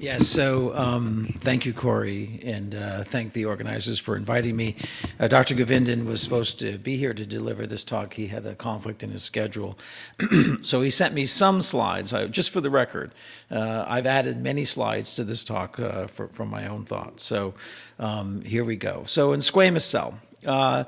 Yes, so thank you, Corey, and thank the organizers for inviting me. Dr. Govindan was supposed to be here to deliver this talk. He had a conflict in his schedule. So he sent me some slides, just for the record. I've added many slides to this talk from my own thoughts. So here we go. So in squamous cell, I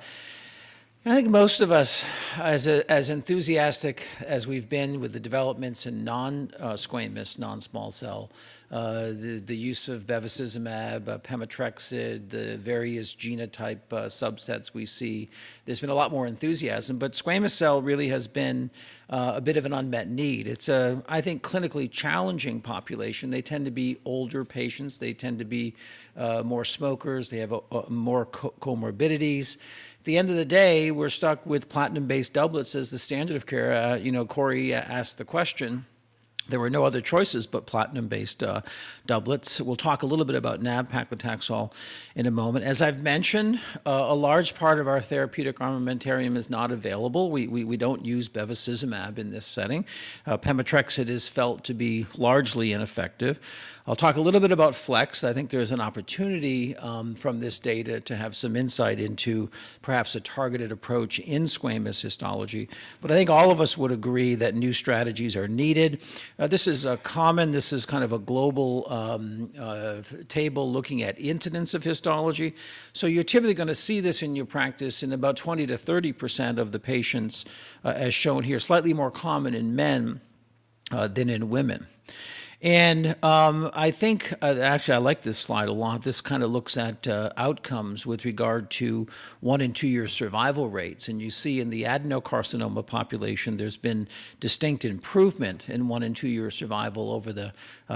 think most of us, as enthusiastic as we've been with the developments in non-squamous, non-small cell, the use of bevacizumab, pemetrexed, the various genotype subsets we see, there's been a lot more enthusiasm, but squamous cell really has been a bit of an unmet need. It's a, I think, clinically challenging population. They tend to be older patients. They tend to be more smokers. They have more comorbidities. At the end of the day, we're stuck with platinum-based doublets as the standard of care. Corey asked the question. There were no other choices but platinum-based doublets. We'll talk a little bit about nab-paclitaxel in a moment. As I've mentioned, a large part of our therapeutic armamentarium is not available. We don't use bevacizumab in this setting. Pemetrexed is felt to be largely ineffective. I'll talk a little bit about FLEX. I think there's an opportunity from this data to have some insight into perhaps a targeted approach in squamous histology. But I think all of us would agree that new strategies are needed. This is this is kind of a global table looking at incidence of histology. So you're typically going to see this in your practice in about 20 to 30% of the patients, as shown here, slightly more common in men than in women. And I think, actually, I like this slide a lot. This kind of looks at outcomes with regard to 1 and 2 year survival rates. And you see in the adenocarcinoma population, there's been distinct improvement in 1 and 2 year survival over the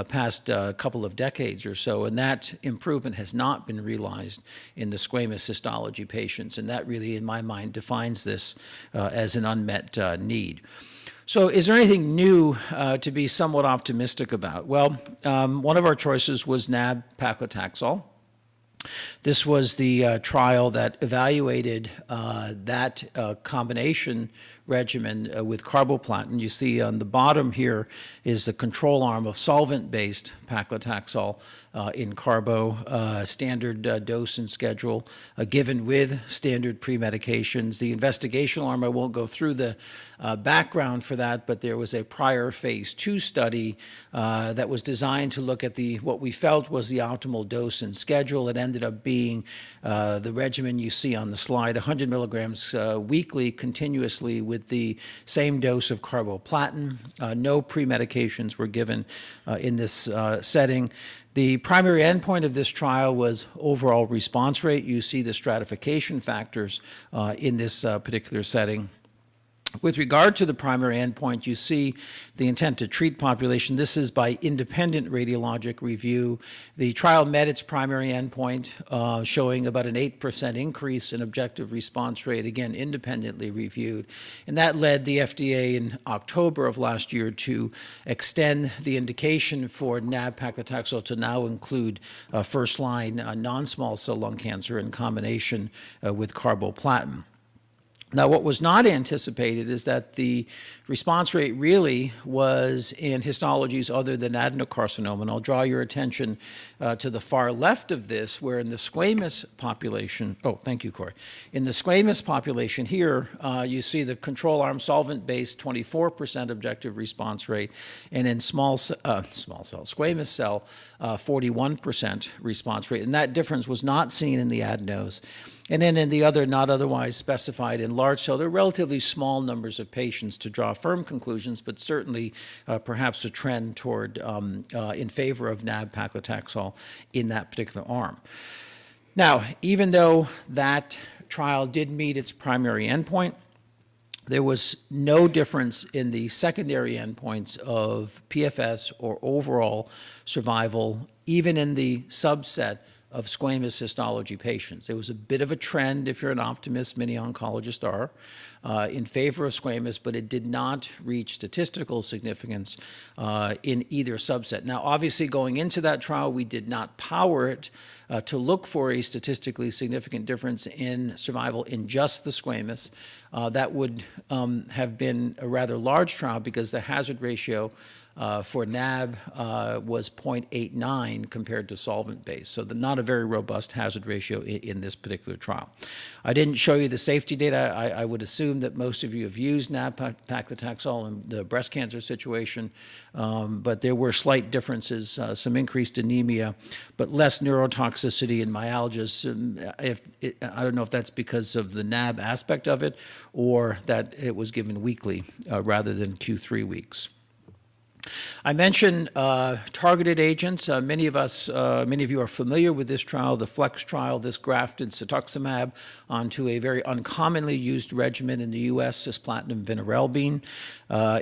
past couple of decades or so. And that improvement has not been realized in the squamous histology patients. And that really, in my mind, defines this as an unmet need. So is there anything new to be somewhat optimistic about? Well, one of our choices was nab-paclitaxel. This was the trial that evaluated that combination regimen with carboplatin. You see on the bottom here is the control arm of solvent-based paclitaxel in carbo, standard dose and schedule, given with standard pre-medications. The investigational arm, I won't go through the background for that, but there was a prior phase 2 study that was designed to look at what we felt was the optimal dose and schedule. It ended up being the regimen you see on the slide, 100 milligrams weekly continuously with the same dose of carboplatin. No pre-medications were given in this setting. The primary endpoint of this trial was overall response rate. You see the stratification factors in this particular setting. With regard to the primary endpoint, you see the intent to treat population. This is by independent radiologic review. The trial met its primary endpoint, showing about an 8% increase in objective response rate, again, independently reviewed. And that led the FDA in October of last year to extend the indication for nab-paclitaxel to now include first-line non-small cell lung cancer in combination with carboplatin. Now, what was not anticipated is that the response rate really was in histologies other than adenocarcinoma. And I'll draw your attention to the far left of this, where in the squamous population, oh, thank you, Corey. In the squamous population here, you see the control arm solvent-based 24% objective response rate, and in squamous cell, 41% response rate. And that difference was not seen in the adenos. And then in the other, not otherwise specified in large cell, there are relatively small numbers of patients to draw firm conclusions, but certainly perhaps a trend toward in favor of nab-paclitaxel in that particular arm. Now, even though that trial did meet its primary endpoint, there was no difference in the secondary endpoints of PFS or overall survival, even in the subset of squamous histology patients. There was a bit of a trend, if you're an optimist, many oncologists are, in favor of squamous, but it did not reach statistical significance in either subset. Now, obviously, going into that trial, we did not power it to look for a statistically significant difference in survival in just the squamous. That would have been a rather large trial because the hazard ratio for NAB was 0.89 compared to solvent-based. So not a very robust hazard ratio in this particular trial. I didn't show you the safety data. I would assume that most of you have used nab-paclitaxel in the breast cancer situation, but there were slight differences, some increased anemia, but less neurotoxicity in myalgias. I don't know if that's because of the NAB aspect of it or that it was given weekly rather than Q3 weeks. I mentioned targeted agents. Many of you are familiar with this trial, the FLEX trial. This grafted cetuximab onto a very uncommonly used regimen in the U.S., cisplatin Vinorelbinet.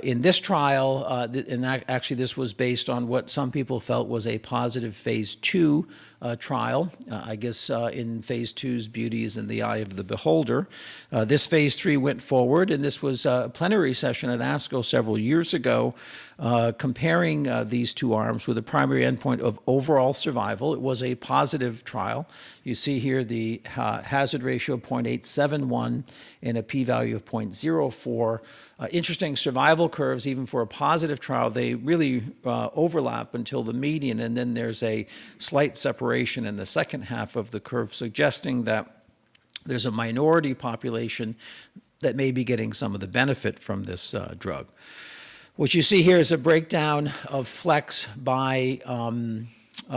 In this trial, and actually this was based on what some people felt was a positive phase 2 trial. I guess in phase 2's beauty is in the eye of the beholder. This phase 3 went forward, and this was a plenary session at ASCO several years ago, comparing these two arms with a primary endpoint of overall survival. It was a positive trial. You see here the hazard ratio of 0.871 and a p-value of 0.04. Interesting survival curves, even for a positive trial, they really overlap until the median, and then there's a slight separation in the second half of the curve, suggesting that there's a minority population that may be getting some of the benefit from this drug. What you see here is a breakdown of FLEX by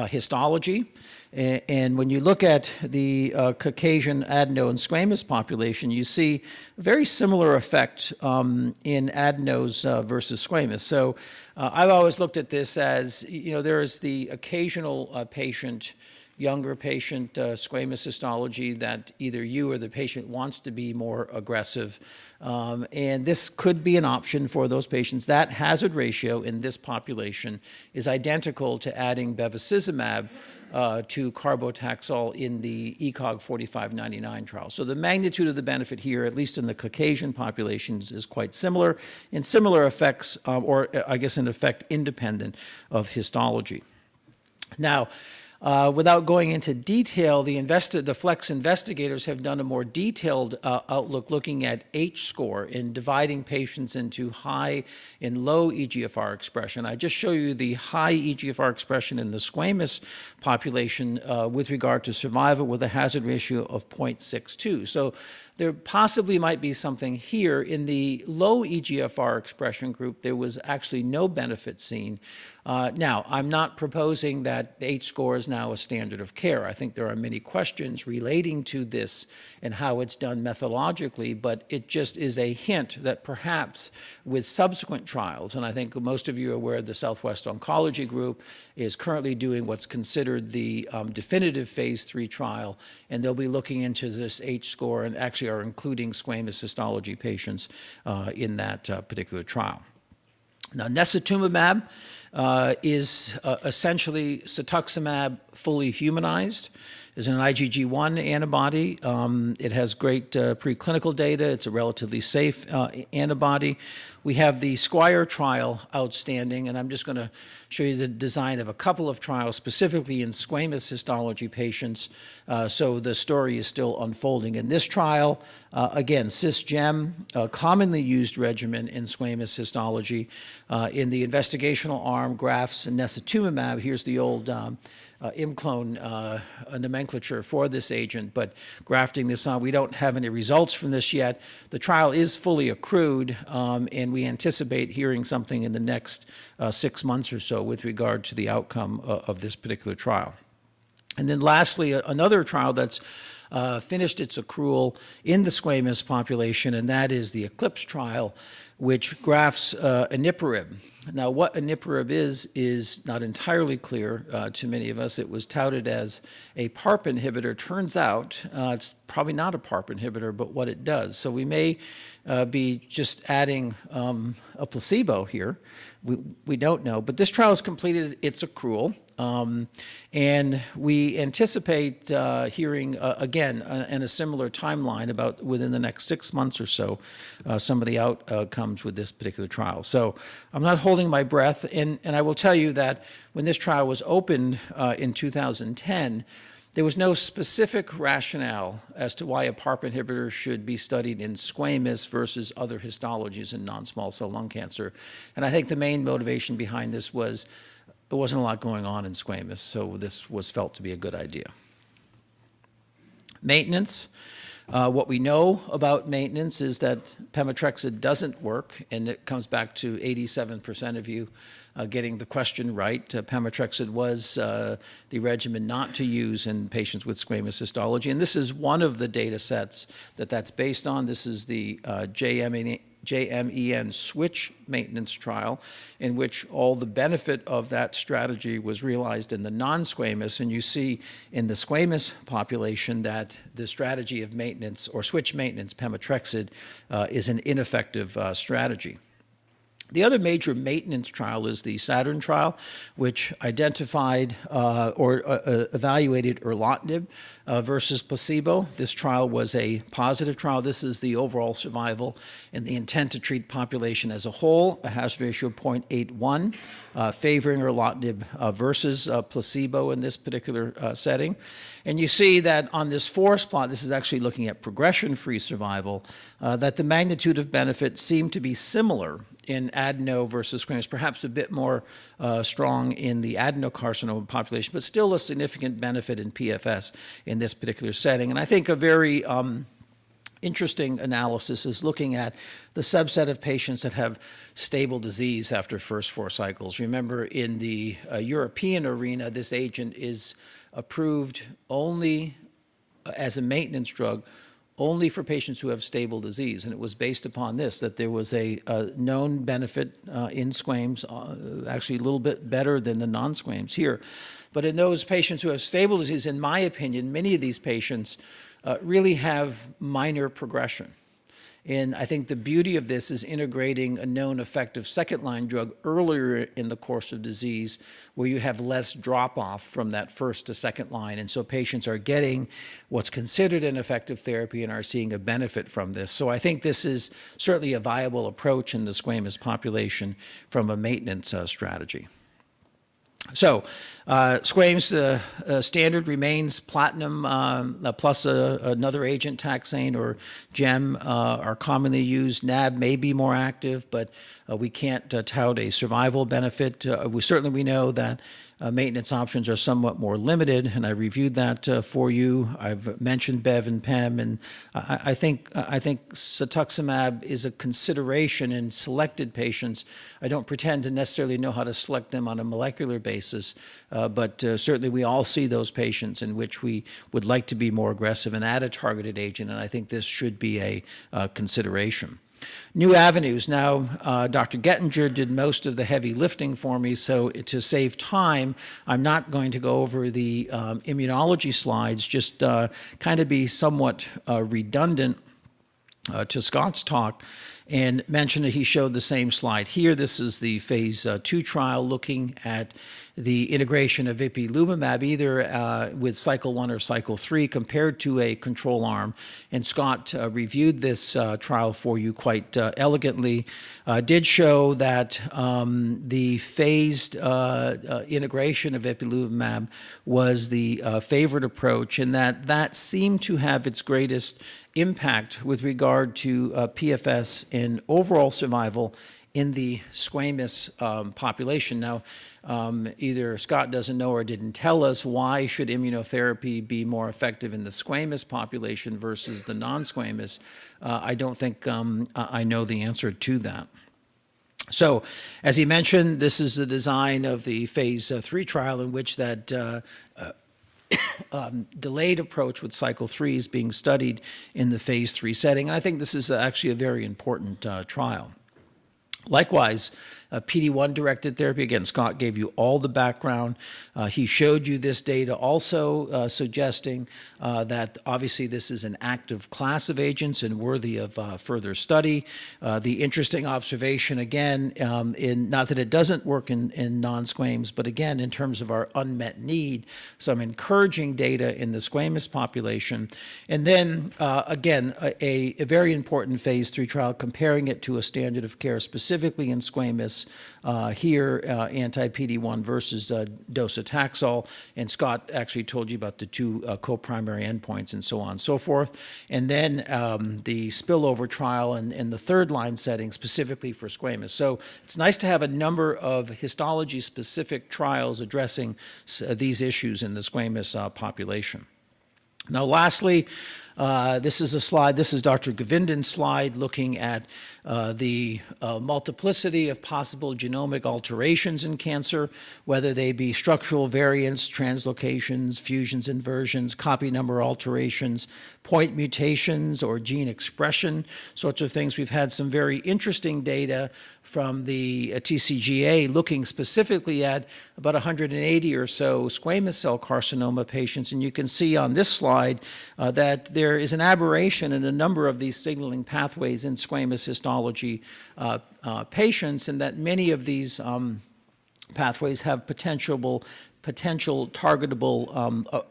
histology. And when you look at the Caucasian adeno and squamous population, you see a very similar effect in adenos versus squamous. So I've always looked at this as, there is the occasional patient, younger patient, squamous histology that either you or the patient wants to be more aggressive. And this could be an option for those patients. That hazard ratio in this population is identical to adding bevacizumab to carbotaxol in the ECOG 4599 trial. So the magnitude of the benefit here, at least in the Caucasian populations, is quite similar, and similar effects, or I guess in effect independent of histology. Now, without going into detail, the FLEX investigators have done a more detailed outlook looking at H-score in dividing patients into high and low EGFR expression. I just show you the high EGFR expression in the squamous population with regard to survival with a hazard ratio of 0.62. So there possibly might be something here. In the low EGFR expression group, there was actually no benefit seen. Now, I'm not proposing that H-score is now a standard of care. I think there are many questions relating to this and how it's done methodologically, but it just is a hint that perhaps with subsequent trials, and I think most of you are aware the Southwest Oncology Group is currently doing what's considered the definitive phase 3 trial, and they'll be looking into this H-score and actually are including squamous histology patients in that particular trial. Now, Necitumumab is essentially cetuximab fully humanized. It's an IgG1 antibody. It has great preclinical data. It's a relatively safe antibody. We have the SQUIRE trial outstanding, and I'm just going to show you the design of a couple of trials, specifically in squamous histology patients. So the story is still unfolding. In this trial, again, Cisgem, a commonly used regimen in squamous histology. In the investigational arm, grafts and Necitumumab. Here's the old ImClone nomenclature for this agent, but grafting this on, we don't have any results from this yet. The trial is fully accrued, and we anticipate hearing something in the next 6 months or so with regard to the outcome of this particular trial. And then lastly, another trial that's finished its accrual in the squamous population, and that is the ECLIPSE trial, which grafts eniparib. Now, what eniparib is not entirely clear to many of us. It was touted as a PARP inhibitor. Turns out it's probably not a PARP inhibitor, but what it does. So we may be just adding a placebo here. We don't know. But this trial has completed its accrual. And we anticipate hearing, again, in a similar timeline about within the next 6 months or so, some of the outcomes with this particular trial. So I'm not holding my breath, and I will tell you that when this trial was opened in 2010, There was no specific rationale as to why a PARP inhibitor should be studied in squamous versus other histologies in non-small cell lung cancer. And I think the main motivation behind this was there wasn't a lot going on in squamous, so this was felt to be a good idea. Maintenance. What we know about maintenance is that pemetrexed doesn't work, and it comes back to 87% of you getting the question right. Pemetrexed was the regimen not to use in patients with squamous histology, and this is one of the data sets that's based on. This is the JMEN switch maintenance trial, in which all the benefit of that strategy was realized in the non-squamous, and you see in the squamous population that the strategy of maintenance or switch maintenance, pemetrexed, is an ineffective strategy. The other major maintenance trial is the SATURN trial, which identified or evaluated erlotinib versus placebo. This trial was a positive trial. This is the overall survival in the intent to treat population as a whole, a hazard ratio of 0.81, favoring erlotinib versus placebo in this particular setting. And you see that on this forest plot, this is actually looking at progression-free survival, that the magnitude of benefit seemed to be similar in adeno versus squamous, perhaps a bit more strong in the adenocarcinoma population, but still a significant benefit in PFS in this particular setting. And I think a very interesting analysis is looking at the subset of patients that have stable disease after first 4 cycles. Remember, in the European arena, this agent is approved only as a maintenance drug only for patients who have stable disease. And it was based upon this, that there was a known benefit in squames, actually a little bit better than the non-squames here. But in those patients who have stable disease, in my opinion, many of these patients really have minor progression. And I think the beauty of this is integrating a known effective second-line drug earlier in the course of disease, where you have less drop-off from that first to second line. And so patients are getting what's considered an effective therapy and are seeing a benefit from this. So I think this is certainly a viable approach in the squamous population from a maintenance strategy. So squamous, the standard remains platinum plus another agent, taxane or gem, are commonly used. NAB may be more active, but we can't tout a survival benefit. We know that maintenance options are somewhat more limited, and I reviewed that for you. I've mentioned Bev and PEM, and I think Cetuximab is a consideration in selected patients. I don't pretend to necessarily know how to select them on a molecular basis, but certainly we all see those patients in which we would like to be more aggressive and add a targeted agent, and I think this should be a consideration. New avenues. Now, Dr. Gettinger did most of the heavy lifting for me, so to save time, I'm not going to go over the immunology slides, just kind of be somewhat redundant to Scott's talk and mention that he showed the same slide here. This is the phase 2 trial looking at the integration of ipilimumab either with cycle 1 or cycle 3 compared to a control arm. And Scott reviewed this trial for you quite elegantly. Did show that the phased integration of ipilimumab was the favored approach, and that seemed to have its greatest impact with regard to PFS and overall survival in the squamous population. Now, either Scott doesn't know or didn't tell us why should immunotherapy be more effective in the squamous population versus the non-squamous. I don't think I know the answer to that. So, as he mentioned, this is the design of the phase 3 trial in which that delayed approach with cycle 3 is being studied in the phase 3 setting. And I think this is actually a very important trial. Likewise, PD-1 directed therapy, again, Scott gave you all the background. He showed you this data also suggesting that obviously this is an active class of agents and worthy of further study. The interesting observation, again, not that it doesn't work in non-squames, but again, in terms of our unmet need, some encouraging data in the squamous population. And then, again, a very important phase 3 trial comparing it to a standard of care, specifically specifically in squamous. Here, anti-PD-1 versus docetaxel, and Scott actually told you about the two co-primary endpoints and so on and so forth. And then the spillover trial in the third-line setting specifically for squamous. So it's nice to have a number of histology-specific trials addressing these issues in the squamous population. Now, lastly, this is a slide, this is Dr. Govindan's slide looking at the multiplicity of possible genomic alterations in cancer, whether they be structural variants, translocations, fusions, inversions, copy number alterations, point mutations, or gene expression, sorts of things. We've had some very interesting data from the TCGA looking specifically at about 180 or so squamous cell carcinoma patients, and you can see on this slide that there is an aberration in a number of these signaling pathways in squamous histology patients, and that many of these pathways have potential targetable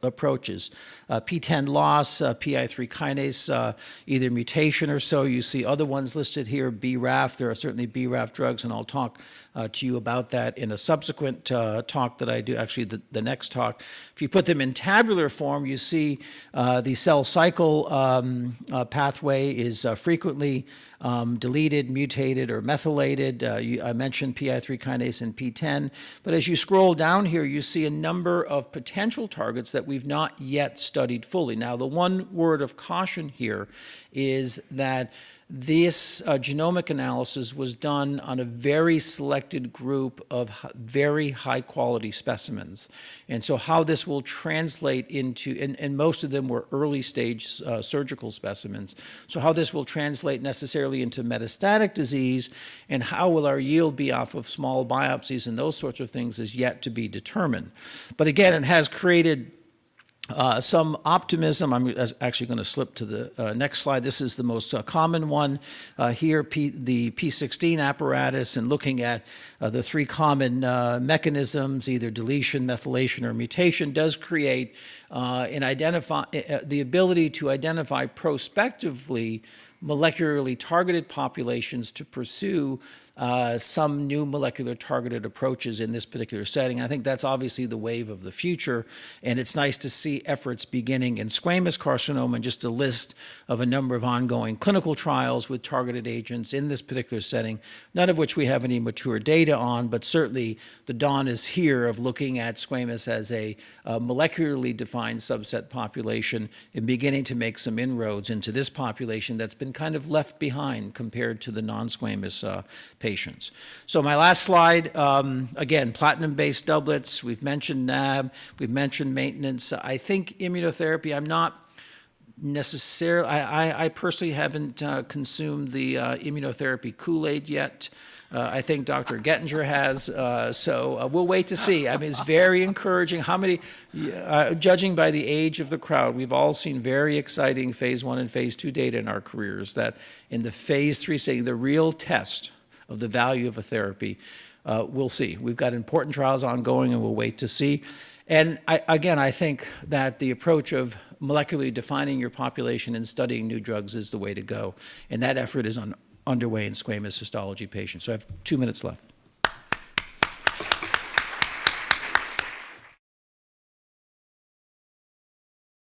approaches. PTEN loss, PI3 kinase, either mutation or so. You see other ones listed here, BRAF. There are certainly BRAF drugs, and I'll talk to you about that in a subsequent talk that I do, actually the next talk. If you put them in tabular form, you see the cell cycle pathway is frequently deleted, mutated, or methylated. I mentioned PI3 kinase and PTEN, but as you scroll down here, you see a number of potential targets that we've not yet studied fully. Now, the one word of caution here is that this genomic analysis was done on a very selected group of very high-quality specimens. And so how this will translate into, and most of them were early-stage surgical specimens, so how this will translate necessarily into metastatic disease and how will our yield be off of small biopsies and those sorts of things is yet to be determined. But again, it has created some optimism. I'm actually going to slip to the next slide. This is the most common one here, the P16 apparatus, and looking at the three common mechanisms, either deletion, methylation, or mutation, does create the ability to identify prospectively molecularly targeted populations to pursue some new molecular targeted approaches in this particular setting. I think that's obviously the wave of the future, and it's nice to see efforts beginning in squamous carcinoma and just a list of a number of ongoing clinical trials with targeted agents in this particular setting, none of which we have any mature data on, but certainly the dawn is here of looking at squamous as a molecularly defined subset population and beginning to make some inroads into this population that's been kind of left behind compared to the non-squamous patients. So my last slide, again, platinum-based doublets. We've mentioned NAB. We've mentioned maintenance. I think immunotherapy, I'm not necessarily, I personally haven't consumed the immunotherapy Kool-Aid yet. I think Dr. Gettinger has, so we'll wait to see. I mean, it's very encouraging. How many, judging by the age of the crowd, we've all seen very exciting phase 1 and phase 2 data in our careers that in the phase 3 setting, the real test of the value of a therapy, we'll see. We've got important trials ongoing, and we'll wait to see. And again, I think that the approach of molecularly defining your population and studying new drugs is the way to go. And that effort is underway in squamous histology patients. So I have 2 minutes left.